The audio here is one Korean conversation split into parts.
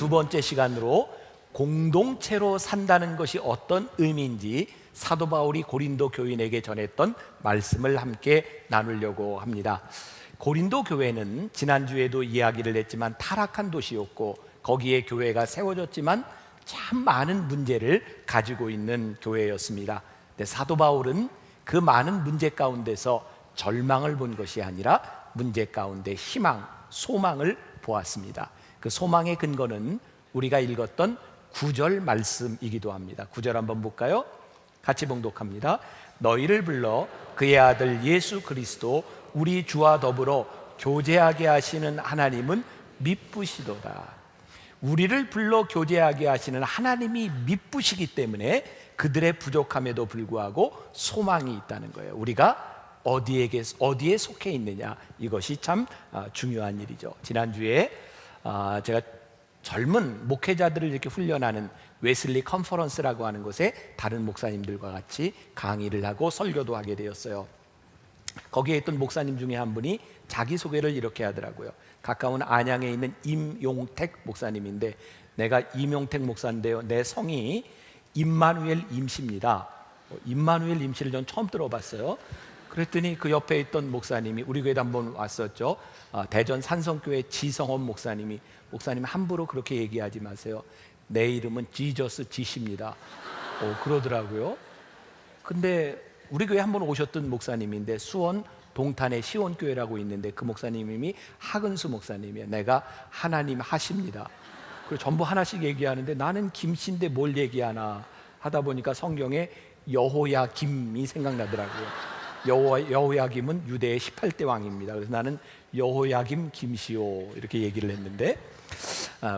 두 번째 시간으로 공동체로 산다는 것이 어떤 의미인지 사도 바울이 고린도 교인에게 전했던 말씀을 함께 나누려고 합니다. 고린도 교회는 지난주에도 이야기를 했지만 타락한 도시였고 거기에 교회가 세워졌지만 참 많은 문제를 가지고 있는 교회였습니다. 근데 사도 바울은 그 많은 문제 가운데서 절망을 본 것이 아니라 문제 가운데 희망, 소망을 보았습니다. 그 소망의 근거는 우리가 읽었던 9절 말씀이기도 합니다. 9절 한번 볼까요? 같이 봉독합니다. 너희를 불러 그의 아들 예수 그리스도 우리 주와 더불어 교제하게 하시는 하나님은 미쁘시도다. 우리를 불러 교제하게 하시는 하나님이 미쁘시기 때문에 그들의 부족함에도 불구하고 소망이 있다는 거예요. 우리가 어디에 속해 있느냐, 이것이 참 중요한 일이죠. 지난주에 제가 젊은 목회자들을 이렇게 훈련하는 웨슬리 컨퍼런스라고 하는 곳에 다른 목사님들과 같이 강의를 하고 설교도 하게 되었어요. 거기에 있던 목사님 중에 한 분이 자기소개를 이렇게 하더라고요. 가까운 안양에 있는 임용택 목사님인데, 내가 임용택 목사인데요, 내 성이 임마누엘 임씨입니다. 임마누엘 임씨를 전 처음 들어봤어요. 그랬더니 그 옆에 있던 목사님이 우리 교회도 한번 왔었죠. 대전 산성교회 지성원 목사님 함부로 그렇게 얘기하지 마세요. 내 이름은 지저스 지시입니다. 그러더라고요. 근데 우리 교회 한번 오셨던 목사님인데 수원 동탄에 시원교회라고 있는데 그 목사님이 하근수 목사님이에요. 내가 하나님 하십니다. 그리고 전부 하나씩 얘기하는데 나는 김씨인데 뭘 얘기하나 하다 보니까 성경에 여호야김이 생각나더라고요. 여호야김은 유대의 18대 왕입니다. 그래서 나는 여호야김 김시오 이렇게 얘기를 했는데,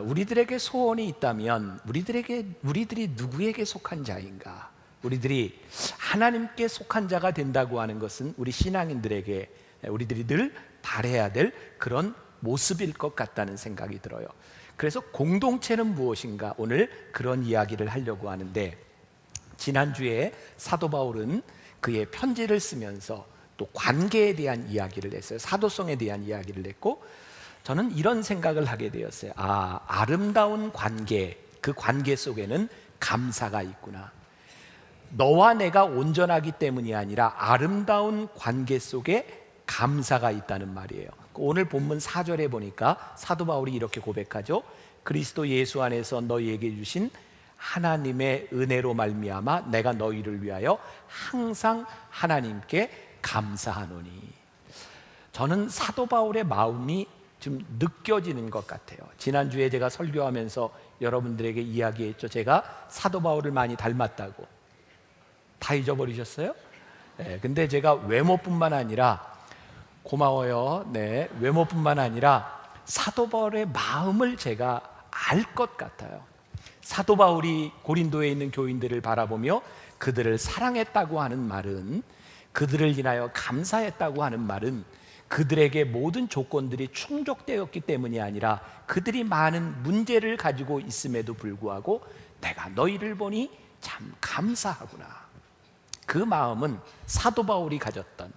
우리들에게 소원이 있다면 우리들이 누구에게 속한 자인가? 우리들이 하나님께 속한 자가 된다고 하는 것은 우리 신앙인들에게 우리들이 늘 바라야 될 그런 모습일 것 같다는 생각이 들어요. 그래서 공동체는 무엇인가, 오늘 그런 이야기를 하려고 하는데, 지난주에 사도 바울은 그의 편지를 쓰면서 또 관계에 대한 이야기를 했어요. 사도성에 대한 이야기를 했고, 저는 이런 생각을 하게 되었어요. 아름다운 관계, 그 관계 속에는 감사가 있구나. 너와 내가 온전하기 때문이 아니라 아름다운 관계 속에 감사가 있다는 말이에요. 오늘 본문 4절에 보니까 사도 바울이 이렇게 고백하죠. 그리스도 예수 안에서 너희에게 주신 하나님의 은혜로 말미암아 내가 너희를 위하여 항상 하나님께 감사하노니. 저는 사도 바울의 마음이 좀 느껴지는 것 같아요. 지난주에 제가 설교하면서 여러분들에게 이야기했죠. 제가 사도 바울을 많이 닮았다고. 다 잊어버리셨어요? 네, 근데 제가 외모뿐만 아니라, 고마워요. 네, 외모뿐만 아니라 사도 바울의 마음을 제가 알 것 같아요. 사도 바울이 고린도에 있는 교인들을 바라보며 그들을 사랑했다고 하는 말은, 그들을 인하여 감사했다고 하는 말은 그들에게 모든 조건들이 충족되었기 때문이 아니라 그들이 많은 문제를 가지고 있음에도 불구하고 내가 너희를 보니 참 감사하구나. 그 마음은 사도 바울이 가졌던,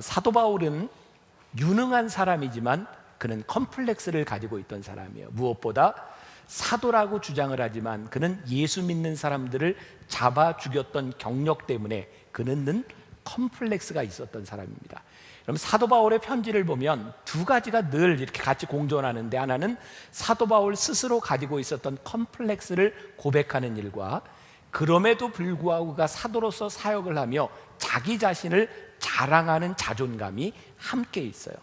사도 바울은 유능한 사람이지만 그는 컴플렉스를 가지고 있던 사람이에요. 무엇보다 사도라고 주장을 하지만 그는 예수 믿는 사람들을 잡아 죽였던 경력 때문에 그는 늘 컴플렉스가 있었던 사람입니다. 그럼 사도 바울의 편지를 보면 두 가지가 늘 이렇게 같이 공존하는데, 하나는 사도 바울 스스로 가지고 있었던 컴플렉스를 고백하는 일과, 그럼에도 불구하고 그가 사도로서 사역을 하며 자기 자신을 자랑하는 자존감이 함께 있어요.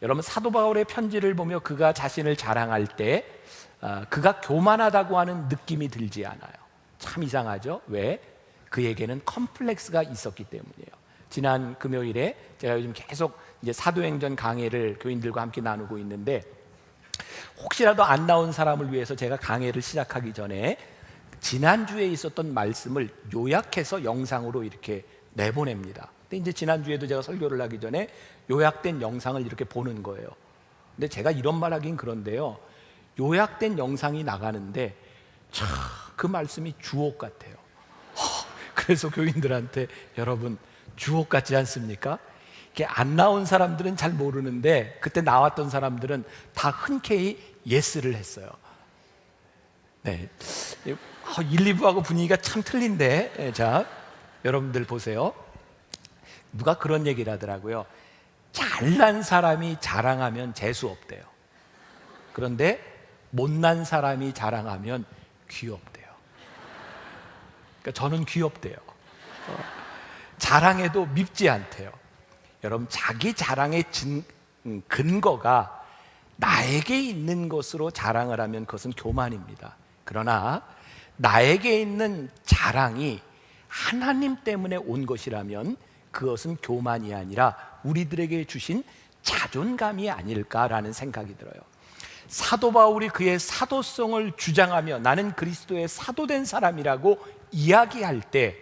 여러분, 사도 바울의 편지를 보며 그가 자신을 자랑할 때 그가 교만하다고 하는 느낌이 들지 않아요. 참 이상하죠? 왜? 그에게는 컴플렉스가 있었기 때문이에요. 지난 금요일에 제가 요즘 계속 이제 사도행전 강해를 교인들과 함께 나누고 있는데, 혹시라도 안 나온 사람을 위해서 제가 강해를 시작하기 전에 지난주에 있었던 말씀을 요약해서 영상으로 이렇게 내보냅니다. 근데 이제 지난주에도 제가 설교를 하기 전에 요약된 영상을 이렇게 보는 거예요. 근데 제가 이런 말 하긴 그런데요, 요약된 영상이 나가는데 참 그 말씀이 주옥 같아요. 그래서 교인들한테, 여러분 주옥 같지 않습니까? 이게 안 나온 사람들은 잘 모르는데 그때 나왔던 사람들은 다 흔쾌히 예스를 했어요. 네, 1, 2부하고 분위기가 참 틀린데, 자, 여러분들 보세요. 누가 그런 얘기를 하더라고요. 잘난 사람이 자랑하면 재수 없대요. 그런데 못난 사람이 자랑하면 귀엽대요. 그러니까 저는 귀엽대요. 자랑해도 밉지 않대요. 여러분, 자기 자랑의 근거가 나에게 있는 것으로 자랑을 하면 그것은 교만입니다. 그러나 나에게 있는 자랑이 하나님 때문에 온 것이라면 그것은 교만이 아니라 우리들에게 주신 자존감이 아닐까라는 생각이 들어요. 사도 바울이 그의 사도성을 주장하며 나는 그리스도의 사도된 사람이라고 이야기할 때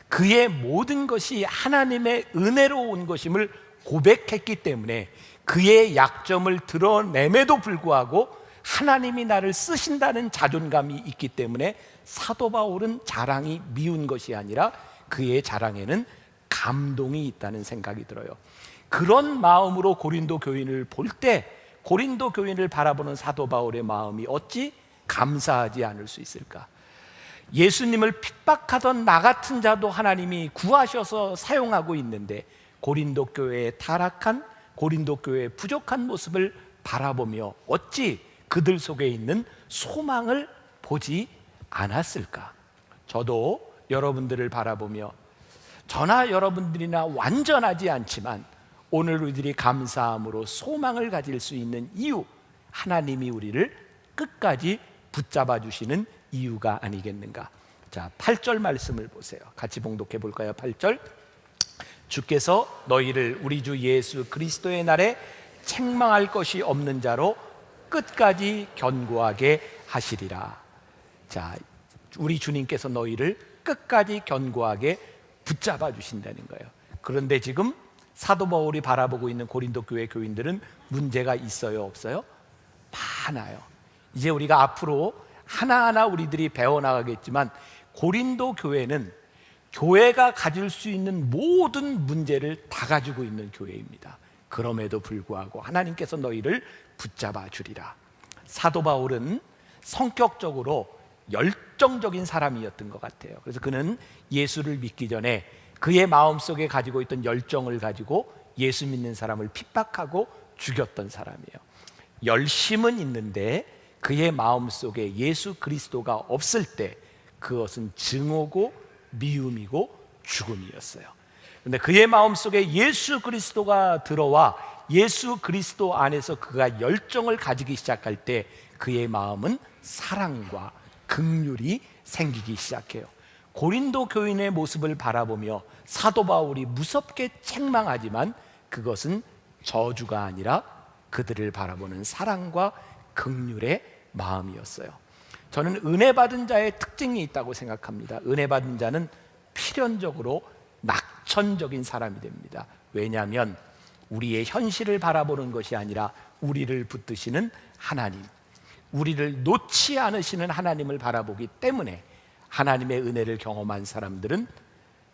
그의 모든 것이 하나님의 은혜로 온 것임을 고백했기 때문에 그의 약점을 드러냄에도 불구하고 하나님이 나를 쓰신다는 자존감이 있기 때문에 사도 바울은 자랑이 미운 것이 아니라 그의 자랑에는 감동이 있다는 생각이 들어요. 그런 마음으로 고린도 교인을 볼 때 고린도 교인을 바라보는 사도 바울의 마음이 어찌 감사하지 않을 수 있을까? 예수님을 핍박하던 나 같은 자도 하나님이 구하셔서 사용하고 있는데 고린도 교회의 타락한, 고린도 교회의 부족한 모습을 바라보며 어찌 그들 속에 있는 소망을 보지 않았을까? 저도 여러분들을 바라보며 저나 여러분들이나 완전하지 않지만 오늘 우리들이 감사함으로 소망을 가질 수 있는 이유, 하나님이 우리를 끝까지 붙잡아 주시는 이유가 아니겠는가? 자, 8절 말씀을 보세요. 같이 봉독해 볼까요? 8절. 주께서 너희를 우리 주 예수 그리스도의 날에 책망할 것이 없는 자로 끝까지 견고하게 하시리라. 자, 우리 주님께서 너희를 끝까지 견고하게 붙잡아 주신다는 거예요. 그런데 지금 사도 바울이 바라보고 있는 고린도 교회 교인들은 문제가 있어요, 없어요? 많아요. 이제 우리가 앞으로 하나하나 우리들이 배워나가겠지만 고린도 교회는 교회가 가질 수 있는 모든 문제를 다 가지고 있는 교회입니다. 그럼에도 불구하고 하나님께서 너희를 붙잡아 주리라. 사도 바울은 성격적으로 열정적인 사람이었던 것 같아요. 그래서 그는 예수를 믿기 전에 그의 마음속에 가지고 있던 열정을 가지고 예수 믿는 사람을 핍박하고 죽였던 사람이에요. 열심은 있는데 그의 마음속에 예수 그리스도가 없을 때 그것은 증오고 미움이고 죽음이었어요. 그런데 그의 마음속에 예수 그리스도가 들어와 예수 그리스도 안에서 그가 열정을 가지기 시작할 때 그의 마음은 사랑과 긍휼이 생기기 시작해요. 고린도 교인의 모습을 바라보며 사도 바울이 무섭게 책망하지만 그것은 저주가 아니라 그들을 바라보는 사랑과 긍휼의 마음이었어요. 저는 은혜 받은 자의 특징이 있다고 생각합니다. 은혜 받은 자는 필연적으로 낙천적인 사람이 됩니다. 왜냐하면 우리의 현실을 바라보는 것이 아니라 우리를 붙드시는 하나님, 우리를 놓지 않으시는 하나님을 바라보기 때문에 하나님의 은혜를 경험한 사람들은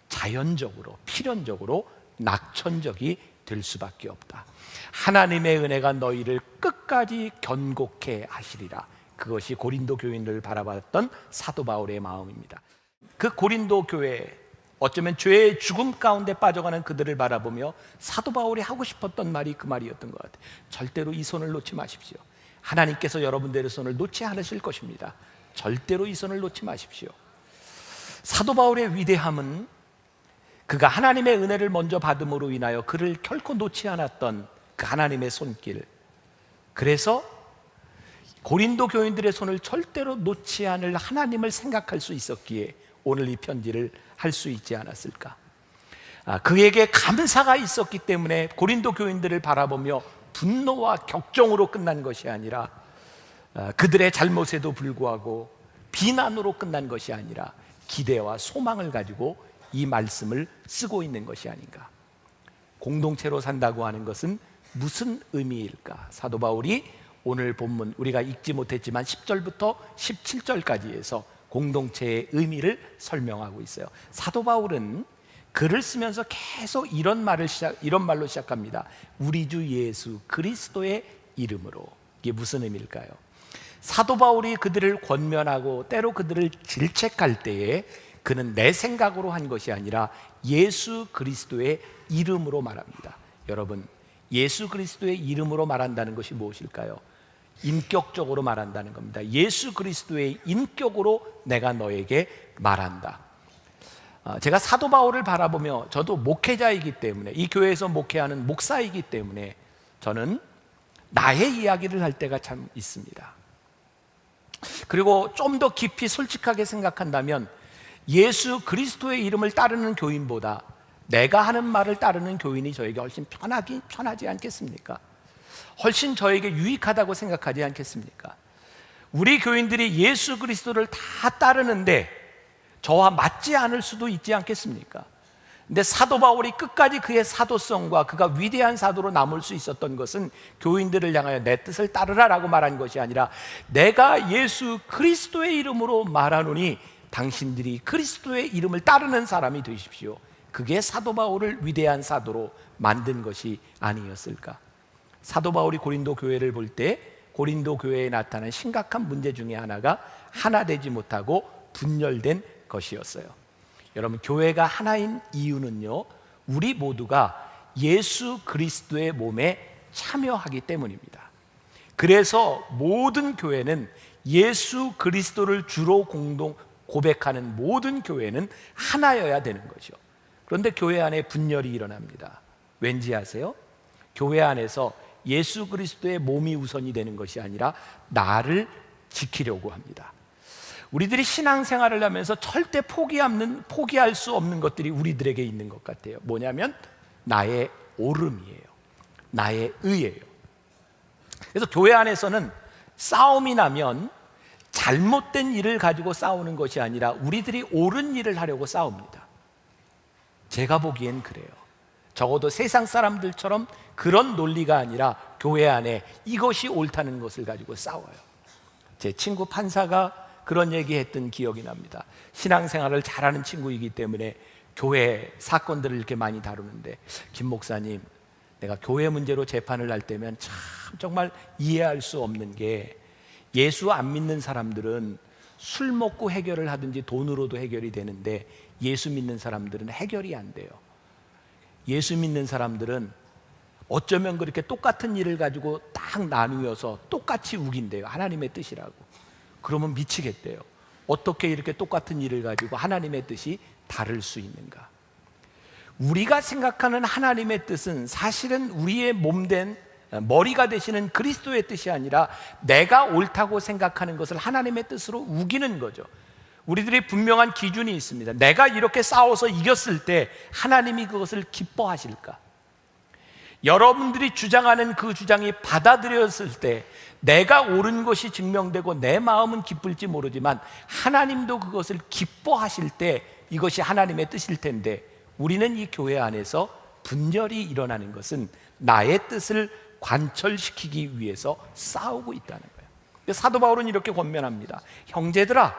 자연적으로, 필연적으로 낙천적이 될 수밖에 없다. 하나님의 은혜가 너희를 끝까지 견고케 하시리라. 그것이 고린도 교인들을 바라봤던 사도 바울의 마음입니다. 그 고린도 교회, 어쩌면 죄의 죽음 가운데 빠져가는 그들을 바라보며 사도 바울이 하고 싶었던 말이 그 말이었던 것 같아요. 절대로 이 손을 놓지 마십시오. 하나님께서 여러분들의 손을 놓지 않으실 것입니다. 절대로 이 손을 놓지 마십시오. 사도 바울의 위대함은 그가 하나님의 은혜를 먼저 받음으로 인하여 그를 결코 놓지 않았던 그 하나님의 손길, 그래서 고린도 교인들의 손을 절대로 놓지 않을 하나님을 생각할 수 있었기에 오늘 이 편지를 할 수 있지 않았을까? 그에게 감사가 있었기 때문에 고린도 교인들을 바라보며 분노와 격정으로 끝난 것이 아니라 그들의 잘못에도 불구하고 비난으로 끝난 것이 아니라 기대와 소망을 가지고 이 말씀을 쓰고 있는 것이 아닌가. 공동체로 산다고 하는 것은 무슨 의미일까? 사도 바울이 오늘 본문 우리가 읽지 못했지만 10절부터 17절까지 해서 공동체의 의미를 설명하고 있어요. 사도 바울은 글을 쓰면서 계속 이런 말로 시작합니다. 우리 주 예수 그리스도의 이름으로. 이게 무슨 의미일까요? 사도 바울이 그들을 권면하고 때로 그들을 질책할 때에 그는 내 생각으로 한 것이 아니라 예수 그리스도의 이름으로 말합니다. 여러분, 예수 그리스도의 이름으로 말한다는 것이 무엇일까요? 인격적으로 말한다는 겁니다. 예수 그리스도의 인격으로 내가 너에게 말한다. 제가 사도 바울을 바라보며, 저도 목회자이기 때문에, 이 교회에서 목회하는 목사이기 때문에 저는 나의 이야기를 할 때가 참 있습니다. 그리고 좀 더 깊이 솔직하게 생각한다면 예수 그리스도의 이름을 따르는 교인보다 내가 하는 말을 따르는 교인이 저에게 훨씬 편하지 않겠습니까? 훨씬 저에게 유익하다고 생각하지 않겠습니까? 우리 교인들이 예수 그리스도를 다 따르는데 저와 맞지 않을 수도 있지 않겠습니까? 근데 사도 바울이 끝까지 그의 사도성과 그가 위대한 사도로 남을 수 있었던 것은 교인들을 향하여 내 뜻을 따르라라고 말한 것이 아니라 내가 예수 그리스도의 이름으로 말하노니 당신들이 그리스도의 이름을 따르는 사람이 되십시오. 그게 사도 바울을 위대한 사도로 만든 것이 아니었을까? 사도 바울이 고린도 교회를 볼 때 고린도 교회에 나타난 심각한 문제 중에 하나가 하나 되지 못하고 분열된 것이었어요. 여러분, 교회가 하나인 이유는요, 우리 모두가 예수 그리스도의 몸에 참여하기 때문입니다. 그래서 모든 교회는 예수 그리스도를 주로 공동 고백하는 모든 교회는 하나여야 되는 거죠. 그런데 교회 안에 분열이 일어납니다. 왠지 아세요? 교회 안에서 예수 그리스도의 몸이 우선이 되는 것이 아니라 나를 지키려고 합니다. 우리들이 신앙생활을 하면서 절대 포기할 수 없는 것들이 우리들에게 있는 것 같아요. 뭐냐면 나의 옳음이에요. 나의 의예요. 그래서 교회 안에서는 싸움이 나면 잘못된 일을 가지고 싸우는 것이 아니라 우리들이 옳은 일을 하려고 싸웁니다. 제가 보기엔 그래요. 적어도 세상 사람들처럼 그런 논리가 아니라 교회 안에 이것이 옳다는 것을 가지고 싸워요. 제 친구 판사가 그런 얘기했던 기억이 납니다. 신앙생활을 잘하는 친구이기 때문에 교회 사건들을 이렇게 많이 다루는데, 김 목사님, 내가 교회 문제로 재판을 할 때면 참 정말 이해할 수 없는 게, 예수 안 믿는 사람들은 술 먹고 해결을 하든지 돈으로도 해결이 되는데 예수 믿는 사람들은 해결이 안 돼요. 예수 믿는 사람들은 어쩌면 그렇게 똑같은 일을 가지고 딱 나누어서 똑같이 우긴대요. 하나님의 뜻이라고. 그러면 미치겠대요. 어떻게 이렇게 똑같은 일을 가지고 하나님의 뜻이 다를 수 있는가? 우리가 생각하는 하나님의 뜻은 사실은 우리의 몸된 머리가 되시는 그리스도의 뜻이 아니라 내가 옳다고 생각하는 것을 하나님의 뜻으로 우기는 거죠. 우리들이 분명한 기준이 있습니다. 내가 이렇게 싸워서 이겼을 때 하나님이 그것을 기뻐하실까? 여러분들이 주장하는 그 주장이 받아들였을 때 내가 옳은 것이 증명되고 내 마음은 기쁠지 모르지만 하나님도 그것을 기뻐하실 때 이것이 하나님의 뜻일 텐데, 우리는 이 교회 안에서 분열이 일어나는 것은 나의 뜻을 관철시키기 위해서 싸우고 있다는 거예요. 사도 바울은 이렇게 권면합니다. 형제들아,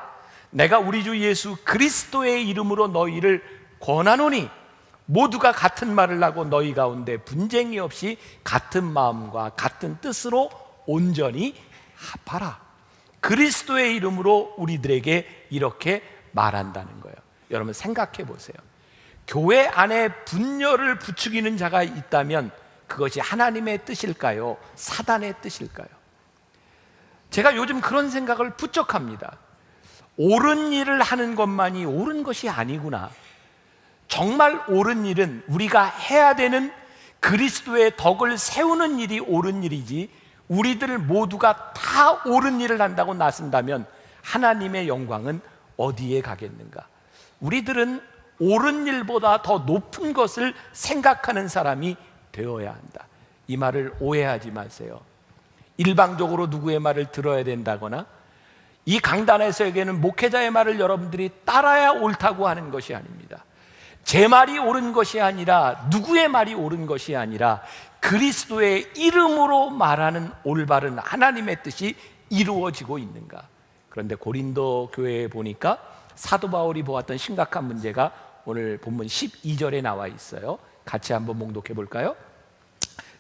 내가 우리 주 예수 그리스도의 이름으로 너희를 권하노니 모두가 같은 말을 하고 너희 가운데 분쟁이 없이 같은 마음과 같은 뜻으로 온전히 합하라. 그리스도의 이름으로 우리들에게 이렇게 말한다는 거예요. 여러분 생각해 보세요. 교회 안에 분열을 부추기는 자가 있다면 그것이 하나님의 뜻일까요? 사단의 뜻일까요? 제가 요즘 그런 생각을 부쩍 합니다. 옳은 일을 하는 것만이 옳은 것이 아니구나. 정말 옳은 일은 우리가 해야 되는 그리스도의 덕을 세우는 일이 옳은 일이지, 우리들 모두가 다 옳은 일을 한다고 나선다면 하나님의 영광은 어디에 가겠는가? 우리들은 옳은 일보다 더 높은 것을 생각하는 사람이 되어야 한다. 이 말을 오해하지 마세요. 일방적으로 누구의 말을 들어야 된다거나 이 강단에서에게는 목회자의 말을 여러분들이 따라야 옳다고 하는 것이 아닙니다. 제 말이 옳은 것이 아니라, 누구의 말이 옳은 것이 아니라 그리스도의 이름으로 말하는 올바른 하나님의 뜻이 이루어지고 있는가? 그런데 고린도 교회에 보니까 사도 바울이 보았던 심각한 문제가 오늘 본문 12절에 나와 있어요. 같이 한번 봉독해 볼까요?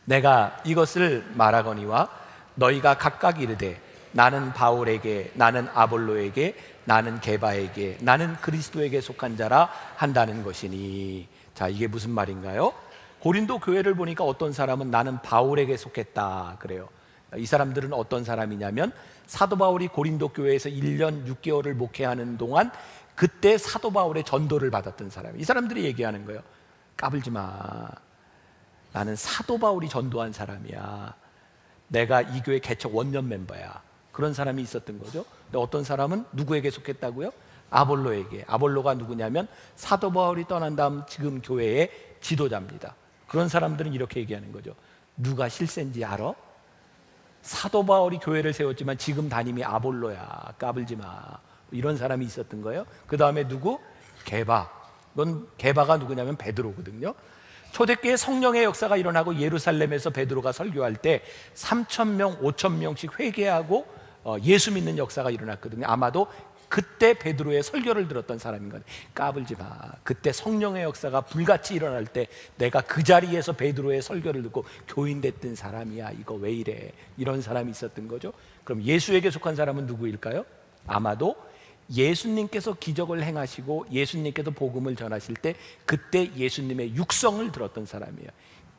내가 이것을 말하거니와 너희가 각각 이르되 나는 바울에게, 나는 아볼로에게, 나는 게바에게, 나는 그리스도에게 속한 자라 한다는 것이니. 자, 이게 무슨 말인가요? 고린도 교회를 보니까 어떤 사람은 나는 바울에게 속했다 그래요. 이 사람들은 어떤 사람이냐면 사도 바울이 고린도 교회에서 1년 6개월을 목회하는 동안 그때 사도 바울의 전도를 받았던 사람이에요. 이 사람들이 얘기하는 거예요. 까불지 마. 나는 사도 바울이 전도한 사람이야. 내가 이 교회 개척 원년 멤버야. 그런 사람이 있었던 거죠. 근데 어떤 사람은 누구에게 속했다고요? 아볼로에게. 아볼로가 누구냐면 사도 바울이 떠난 다음 지금 교회의 지도자입니다. 그런 사람들은 이렇게 얘기하는 거죠. 누가 실세인지 알아? 사도 바울이 교회를 세웠지만 지금 담임이 아볼로야. 까불지 마. 이런 사람이 있었던 거예요. 그 다음에 누구? 게바. 넌 게바가 누구냐면 베드로거든요. 초대교회 성령의 역사가 일어나고 예루살렘에서 베드로가 설교할 때 3,000명, 5,000명씩 회개하고 예수 믿는 역사가 일어났거든요. 아마도 그때 베드로의 설교를 들었던 사람인 거예요. 까불지 마. 그때 성령의 역사가 불같이 일어날 때 내가 그 자리에서 베드로의 설교를 듣고 교인 됐던 사람이야. 이거 왜 이래? 이런 사람이 있었던 거죠. 그럼 예수에게 속한 사람은 누구일까요? 아마도 예수님께서 기적을 행하시고 예수님께서 복음을 전하실 때 그때 예수님의 육성을 들었던 사람이에요.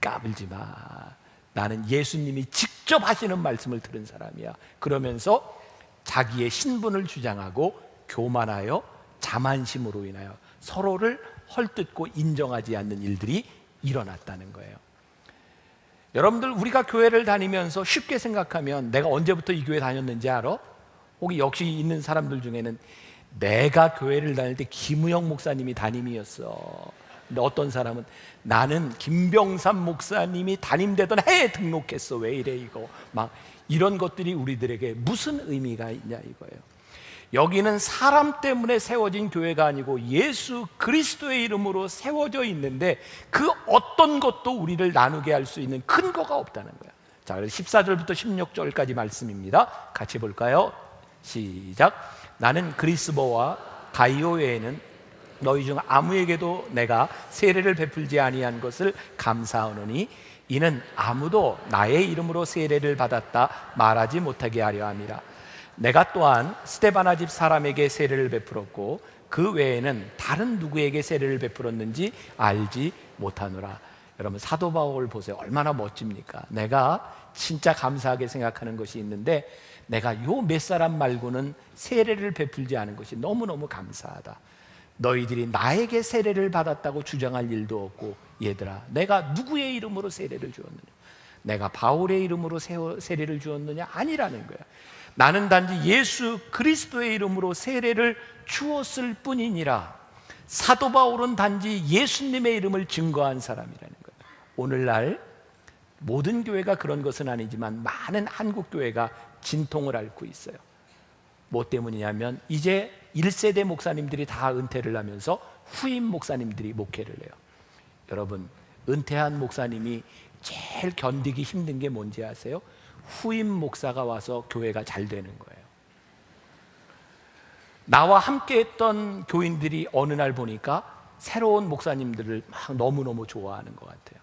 까불지 마. 나는 예수님이 직접 하시는 말씀을 들은 사람이야. 그러면서 자기의 신분을 주장하고 교만하여 자만심으로 인하여 서로를 헐뜯고 인정하지 않는 일들이 일어났다는 거예요. 여러분들, 우리가 교회를 다니면서 쉽게 생각하면 내가 언제부터 이 교회 다녔는지 알아? 혹시 역시 있는 사람들 중에는 내가 교회를 다닐 때 김우영 목사님이 담임이었어. 근데 어떤 사람은 나는 김병삼 목사님이 담임되던 해에 등록했어. 왜 이래 이거. 막 이런 것들이 우리들에게 무슨 의미가 있냐 이거예요. 여기는 사람 때문에 세워진 교회가 아니고 예수 그리스도의 이름으로 세워져 있는데 그 어떤 것도 우리를 나누게 할 수 있는 근거가 없다는 거야. 자, 그래서 14절부터 16절까지 말씀입니다. 같이 볼까요? 시작. 나는 그리스보와 가이오 외에는 너희 중 아무에게도 내가 세례를 베풀지 아니한 것을 감사하노니 이는 아무도 나의 이름으로 세례를 받았다 말하지 못하게 하려 함이라. 내가 또한 스데바나 집 사람에게 세례를 베풀었고 그 외에는 다른 누구에게 세례를 베풀었는지 알지 못하노라. 여러분, 사도 바울 보세요. 얼마나 멋집니까? 내가 진짜 감사하게 생각하는 것이 있는데 내가 요 몇 사람 말고는 세례를 베풀지 않은 것이 너무너무 감사하다. 너희들이 나에게 세례를 받았다고 주장할 일도 없고, 얘들아, 내가 누구의 이름으로 세례를 주었느냐? 내가 바울의 이름으로 세례를 주었느냐? 아니라는 거야. 나는 단지 예수 그리스도의 이름으로 세례를 주었을 뿐이니라. 사도 바울은 단지 예수님의 이름을 증거한 사람이라는 거야. 오늘날 모든 교회가 그런 것은 아니지만 많은 한국 교회가 진통을 앓고 있어요. 뭐 때문이냐면 이제 1세대 목사님들이 다 은퇴를 하면서 후임 목사님들이 목회를 해요. 여러분, 은퇴한 목사님이 제일 견디기 힘든 게 뭔지 아세요? 후임 목사가 와서 교회가 잘 되는 거예요. 나와 함께 했던 교인들이 어느 날 보니까 새로운 목사님들을 막 너무너무 좋아하는 것 같아요.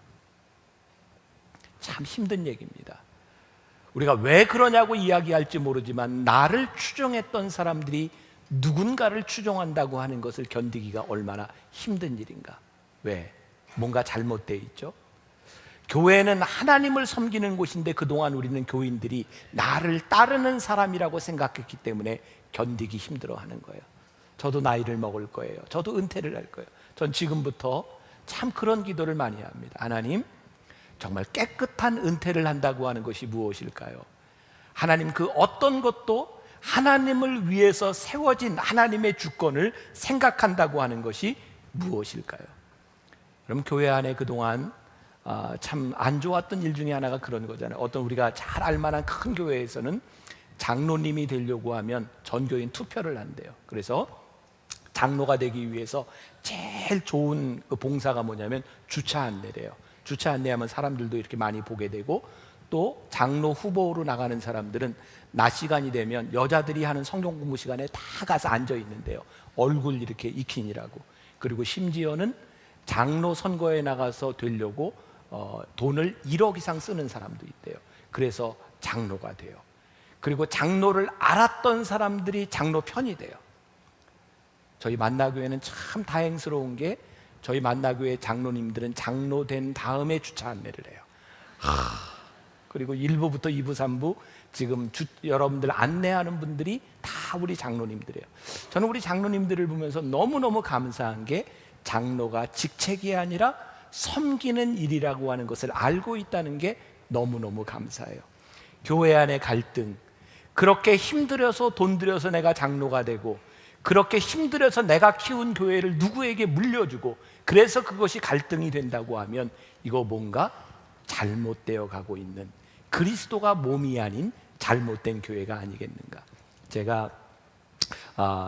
참 힘든 얘기입니다. 우리가 왜 그러냐고 이야기할지 모르지만 나를 추종했던 사람들이 누군가를 추종한다고 하는 것을 견디기가 얼마나 힘든 일인가. 왜? 뭔가 잘못되어 있죠. 교회는 하나님을 섬기는 곳인데 그동안 우리는 교인들이 나를 따르는 사람이라고 생각했기 때문에 견디기 힘들어하는 거예요. 저도 나이를 먹을 거예요. 저도 은퇴를 할 거예요. 전 지금부터 참 그런 기도를 많이 합니다. 하나님, 정말 깨끗한 은퇴를 한다고 하는 것이 무엇일까요? 하나님, 그 어떤 것도 하나님을 위해서 세워진 하나님의 주권을 생각한다고 하는 것이 무엇일까요? 그럼 교회 안에 그동안 참 안 좋았던 일 중에 하나가 그런 거잖아요. 어떤 우리가 잘 알만한 큰 교회에서는 장로님이 되려고 하면 전교인 투표를 한대요. 그래서 장로가 되기 위해서 제일 좋은 그 봉사가 뭐냐면 주차 안내래요. 주차 안내하면 사람들도 이렇게 많이 보게 되고, 또 장로 후보로 나가는 사람들은 낮 시간이 되면 여자들이 하는 성경 공부 시간에 다 가서 앉아 있는데요. 얼굴 이렇게 익히느라고. 그리고 심지어는 장로 선거에 나가서 되려고 돈을 1억 이상 쓰는 사람도 있대요. 그래서 장로가 돼요. 그리고 장로를 알았던 사람들이 장로 편이 돼요. 저희 만나교회는 참 다행스러운 게 저희 만나교회 장로님들은 장로 된 다음에 주차 안내를 해요. 그리고 1부부터 2부, 3부 지금 여러분들 안내하는 분들이 다 우리 장로님들이에요. 저는 우리 장로님들을 보면서 너무너무 감사한 게 장로가 직책이 아니라 섬기는 일이라고 하는 것을 알고 있다는 게 너무너무 감사해요. 교회 안의 갈등, 그렇게 힘들어서 돈 들여서 내가 장로가 되고 그렇게 힘들어서 내가 키운 교회를 누구에게 물려주고 그래서 그것이 갈등이 된다고 하면 이거 뭔가 잘못되어 가고 있는, 그리스도가 몸이 아닌 잘못된 교회가 아니겠는가. 제가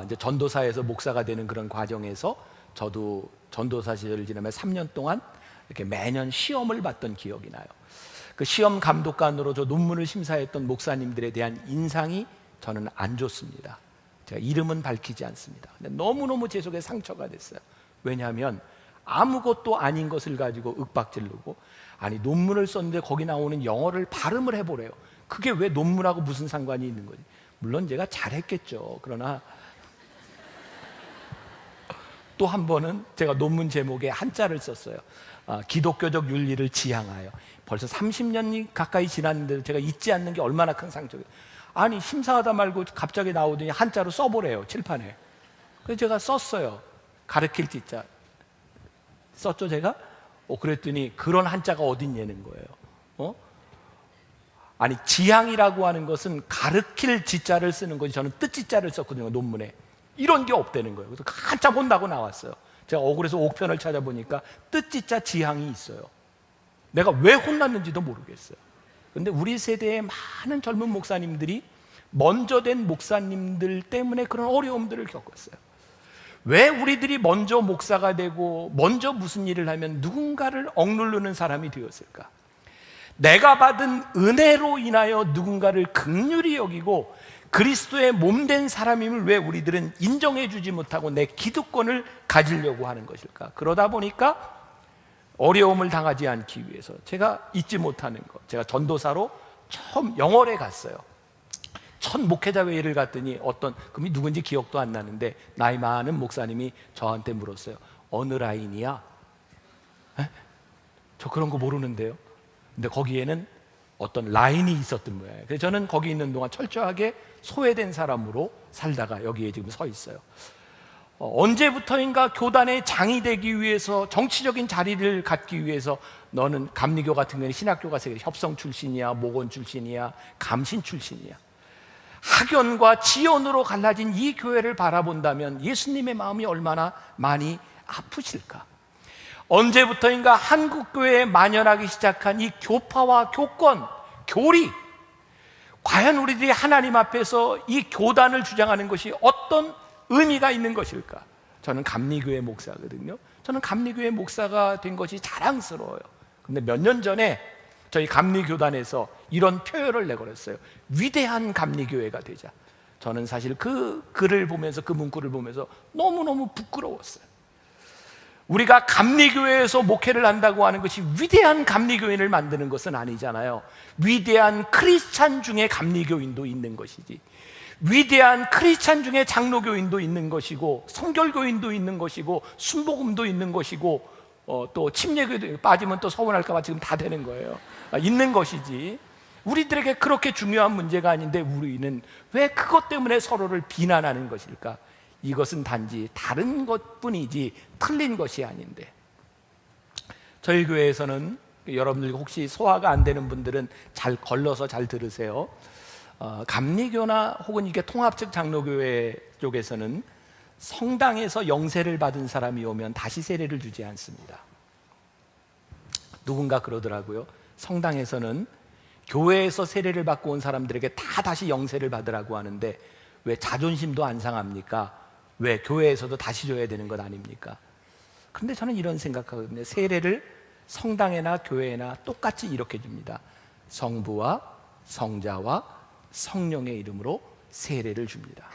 이제 전도사에서 목사가 되는 그런 과정에서 저도 전도사 시절을 지나면 3년 동안 이렇게 매년 시험을 봤던 기억이 나요. 그 시험 감독관으로 저 논문을 심사했던 목사님들에 대한 인상이 저는 안 좋습니다. 제가 이름은 밝히지 않습니다. 근데 너무너무 제 속에 상처가 됐어요. 왜냐하면 아무것도 아닌 것을 가지고 윽박지르고, 아니 논문을 썼는데 거기 나오는 영어를 발음을 해보래요. 그게 왜 논문하고 무슨 상관이 있는 거지? 물론 제가 잘했겠죠. 그러나 또 한 번은 제가 논문 제목에 한자를 썼어요. 기독교적 윤리를 지향하여. 벌써 30년이 가까이 지났는데 제가 잊지 않는 게 얼마나 큰 상처예요. 아니 심사하다 말고 갑자기 나오더니 한자로 써보래요, 칠판에. 그래서 제가 썼어요. 가르칠 지자 썼죠 제가? 그랬더니 그런 한자가 어딨냐는 거예요. 아니 지향이라고 하는 것은 가르칠 지자를 쓰는 거지, 저는 뜻지자를 썼거든요 논문에. 이런 게 없다는 거예요. 그래서 한참 혼나고 나왔어요. 제가 억울해서 옥편을 찾아보니까 뜻지자 지향이 있어요. 내가 왜 혼났는지도 모르겠어요. 그런데 우리 세대의 많은 젊은 목사님들이 먼저 된 목사님들 때문에 그런 어려움들을 겪었어요. 왜 우리들이 먼저 목사가 되고 먼저 무슨 일을 하면 누군가를 억누르는 사람이 되었을까? 내가 받은 은혜로 인하여 누군가를 긍휼히 여기고 그리스도의 몸된 사람임을 왜 우리들은 인정해 주지 못하고 내 기득권을 가지려고 하는 것일까? 그러다 보니까 어려움을 당하지 않기 위해서 제가 잊지 못하는 것, 제가 전도사로 처음 영월에 갔어요. 첫 목회자 회의를 갔더니 그분이 누군지 기억도 안 나는데 나이 많은 목사님이 저한테 물었어요. 어느 라인이야? 저 그런 거 모르는데요. 근데 거기에는 어떤 라인이 있었던 모양이에요. 그래서 저는 거기 있는 동안 철저하게 소외된 사람으로 살다가 여기에 지금 서 있어요. 언제부터인가 교단의 장이 되기 위해서, 정치적인 자리를 갖기 위해서 너는 감리교 같은 경우는 신학교가 협성 출신이야, 목원 출신이야, 감신 출신이야. 학연과 지연으로 갈라진 이 교회를 바라본다면 예수님의 마음이 얼마나 많이 아프실까? 언제부터인가 한국교회에 만연하기 시작한 이 교파와 교권, 교리, 과연 우리들이 하나님 앞에서 이 교단을 주장하는 것이 어떤 의미가 있는 것일까? 저는 감리교회 목사거든요. 저는 감리교회 목사가 된 것이 자랑스러워요. 근데 몇 년 전에 저희 감리교단에서 이런 표현을 내걸었어요. 위대한 감리교회가 되자. 저는 사실 그 글을 보면서, 그 문구를 보면서 너무너무 부끄러웠어요. 우리가 감리교회에서 목회를 한다고 하는 것이 위대한 감리교인을 만드는 것은 아니잖아요. 위대한 크리스찬 중에 감리교인도 있는 것이지, 위대한 크리스찬 중에 장로교인도 있는 것이고, 성결교인도 있는 것이고, 순복음도 있는 것이고, 또 침례교도 빠지면 또 서운할까 봐 지금 다 되는 거예요. 있는 것이지. 우리들에게 그렇게 중요한 문제가 아닌데 우리는 왜 그것 때문에 서로를 비난하는 것일까? 이것은 단지 다른 것뿐이지 틀린 것이 아닌데. 저희 교회에서는, 여러분들 혹시 소화가 안 되는 분들은 잘 걸러서 잘 들으세요. 감리교나 혹은 이게 통합적 장로교회 쪽에서는 성당에서 영세를 받은 사람이 오면 다시 세례를 주지 않습니다. 누군가 그러더라고요. 성당에서는 교회에서 세례를 받고 온 사람들에게 다 다시 영세를 받으라고 하는데 왜 자존심도 안 상합니까? 왜 교회에서도 다시 줘야 되는 것 아닙니까? 그런데 저는 이런 생각하거든요. 세례를 성당에나 교회나 똑같이 이렇게 줍니다. 성부와 성자와 성령의 이름으로 세례를 줍니다.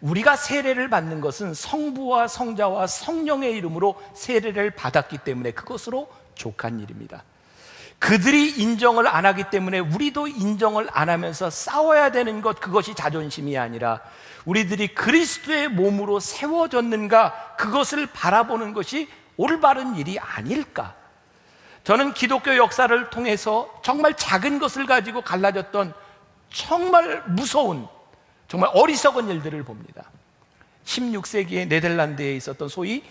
우리가 세례를 받는 것은 성부와 성자와 성령의 이름으로 세례를 받았기 때문에 그것으로 족한 일입니다. 그들이 인정을 안 하기 때문에 우리도 인정을 안 하면서 싸워야 되는 것, 그것이 자존심이 아니라 우리들이 그리스도의 몸으로 세워졌는가, 그것을 바라보는 것이 올바른 일이 아닐까. 저는 기독교 역사를 통해서 정말 작은 것을 가지고 갈라졌던 정말 무서운, 정말 어리석은 일들을 봅니다. 16세기에 네덜란드에 있었던 소위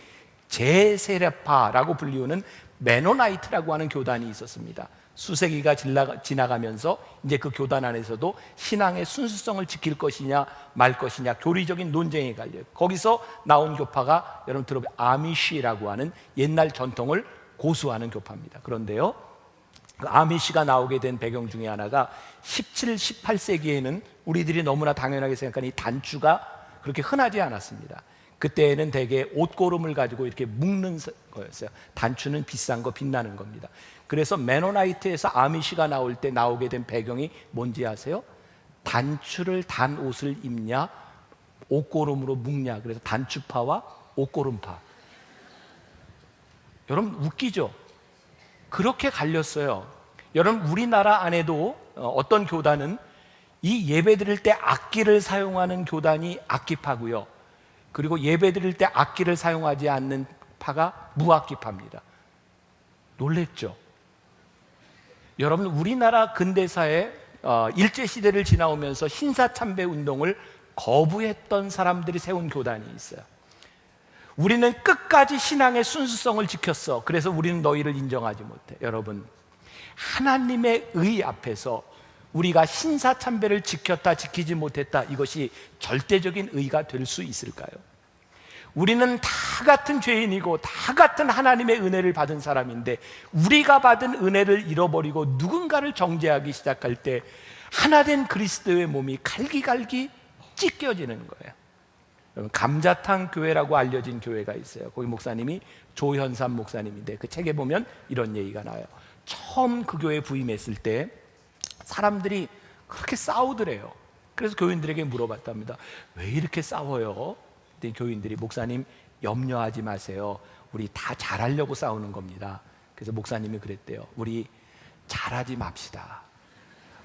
제세례파라고 불리우는 메노나이트라고 하는 교단이 있었습니다. 수세기가 지나가면서 이제 그 교단 안에서도 신앙의 순수성을 지킬 것이냐 말 것이냐 교리적인 논쟁이 갈려요. 거기서 나온 교파가 여러분 들어보면 아미시라고 하는 옛날 전통을 고수하는 교파입니다. 그런데요, 그 아미시가 나오게 된 배경 중에 하나가 17, 18세기에는 우리들이 너무나 당연하게 생각하는 이 단추가 그렇게 흔하지 않았습니다. 그때는 대개 옷고름을 가지고 이렇게 묶는 거였어요. 단추는 비싼 거, 빛나는 겁니다. 그래서 메노나이트에서 아미시가 나올 때 나오게 된 배경이 뭔지 아세요? 단추를 단 옷을 입냐, 옷고름으로 묶냐. 그래서 단추파와 옷고름파. 여러분 웃기죠? 그렇게 갈렸어요. 여러분 우리나라 안에도 어떤 교단은 이 예배 드릴 때 악기를 사용하는 교단이 악기파고요, 그리고 예배 드릴 때 악기를 사용하지 않는 파가 무악기파입니다. 놀랬죠? 여러분 우리나라 근대사에 일제시대를 지나오면서 신사참배 운동을 거부했던 사람들이 세운 교단이 있어요. 우리는 끝까지 신앙의 순수성을 지켰어. 그래서 우리는 너희를 인정하지 못해. 여러분, 하나님의 의 앞에서 우리가 신사참배를 지켰다 지키지 못했다, 이것이 절대적인 의가 될 수 있을까요? 우리는 다 같은 죄인이고 다 같은 하나님의 은혜를 받은 사람인데 우리가 받은 은혜를 잃어버리고 누군가를 정죄하기 시작할 때 하나된 그리스도의 몸이 갈기갈기 찢겨지는 거예요. 여러분, 감자탕 교회라고 알려진 교회가 있어요. 거기 목사님이 조현삼 목사님인데 그 책에 보면 이런 얘기가 나와요. 처음 그 교회에 부임했을 때 사람들이 그렇게 싸우더래요. 그래서 교인들에게 물어봤답니다. 왜 이렇게 싸워요? 그때 교인들이, 목사님 염려하지 마세요, 우리 다 잘하려고 싸우는 겁니다. 그래서 목사님이 그랬대요. 우리 잘하지 맙시다.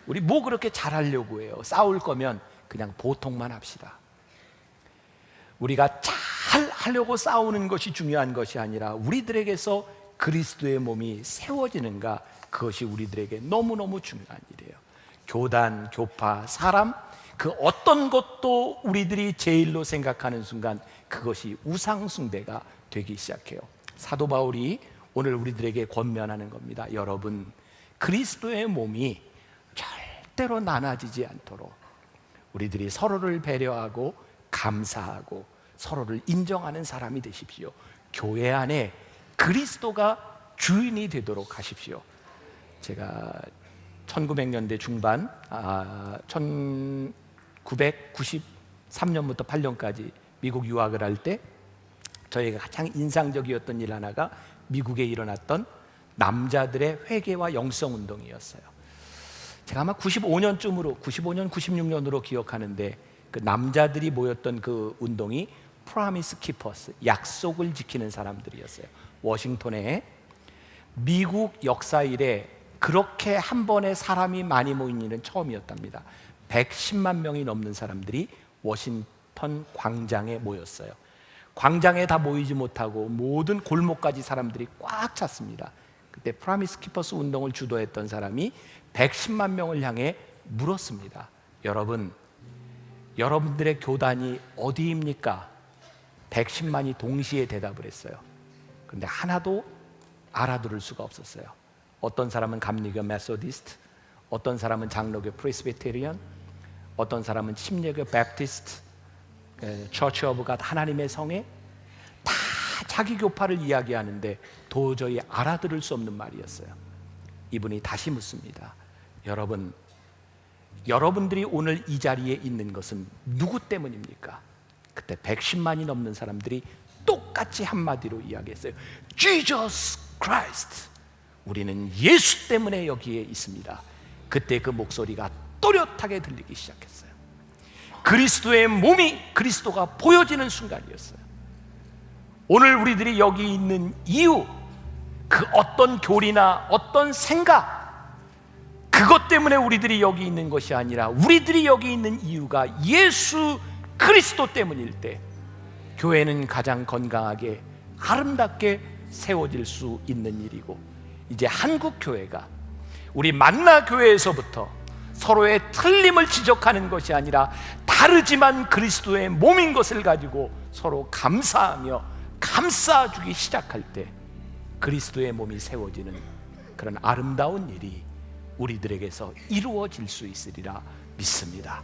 우리 뭐 그렇게 잘하려고 해요? 싸울 거면 그냥 보통만 합시다. 우리가 잘 하려고 싸우는 것이 중요한 것이 아니라 우리들에게서 그리스도의 몸이 세워지는가, 그것이 우리들에게 너무너무 중요한 일이에요. 교단, 교파, 사람, 그 어떤 것도 우리들이 제일로 생각하는 순간 그것이 우상숭배가 되기 시작해요. 사도 바울이 오늘 우리들에게 권면하는 겁니다. 여러분, 그리스도의 몸이 절대로 나눠지지 않도록 우리들이 서로를 배려하고 감사하고 서로를 인정하는 사람이 되십시오. 교회 안에 그리스도가 주인이 되도록 하십시오. 제가 1900년대 중반, 1993년부터 8년까지 미국 유학을 할 때 저희가 가장 인상적이었던 일 하나가 미국에 일어났던 남자들의 회개와 영성운동이었어요. 제가 아마 95년, 96년으로 기억하는데 그 남자들이 모였던 그 운동이 Promise Keepers, 약속을 지키는 사람들이었어요. 워싱턴에 미국 역사 이래 그렇게 한 번에 사람이 많이 모인 일은 처음이었답니다. 110만 명이 넘는 사람들이 워싱턴 광장에 모였어요. 광장에 다 모이지 못하고 모든 골목까지 사람들이 꽉 찼습니다. 그때 프라미스 키퍼스 운동을 주도했던 사람이 110만 명을 향해 물었습니다. 여러분, 여러분들의 교단이 어디입니까? 110만이 동시에 대답을 했어요. 그런데 하나도 알아들을 수가 없었어요. 어떤 사람은 감리교 메소디스트, 어떤 사람은 장로교 프레스비테리언, 어떤 사람은 침례교 베프티스트, 처치 오브 갓, 하나님의 성에, 다 자기 교파를 이야기하는데 도저히 알아들을 수 없는 말이었어요. 이분이 다시 묻습니다. 여러분, 여러분들이 오늘 이 자리에 있는 것은 누구 때문입니까? 그때 110만이 넘는 사람들이 똑같이 한마디로 이야기했어요. Jesus Christ. 우리는 예수 때문에 여기에 있습니다. 그때 그 목소리가 또렷하게 들리기 시작했어요. 그리스도의 몸이 그리스도가 보여지는 순간이었어요. 오늘 우리들이 여기 있는 이유, 그 어떤 교리나 어떤 생각, 그것 때문에 우리들이 여기 있는 것이 아니라 우리들이 여기 있는 이유가 예수 그리스도 때문일 때 교회는 가장 건강하게 아름답게 세워질 수 있는 일이고, 이제 한국 교회가 우리 만나 교회에서부터 서로의 틀림을 지적하는 것이 아니라 다르지만 그리스도의 몸인 것을 가지고 서로 감사하며 감싸주기 시작할 때 그리스도의 몸이 세워지는 그런 아름다운 일이 우리들에게서 이루어질 수 있으리라 믿습니다.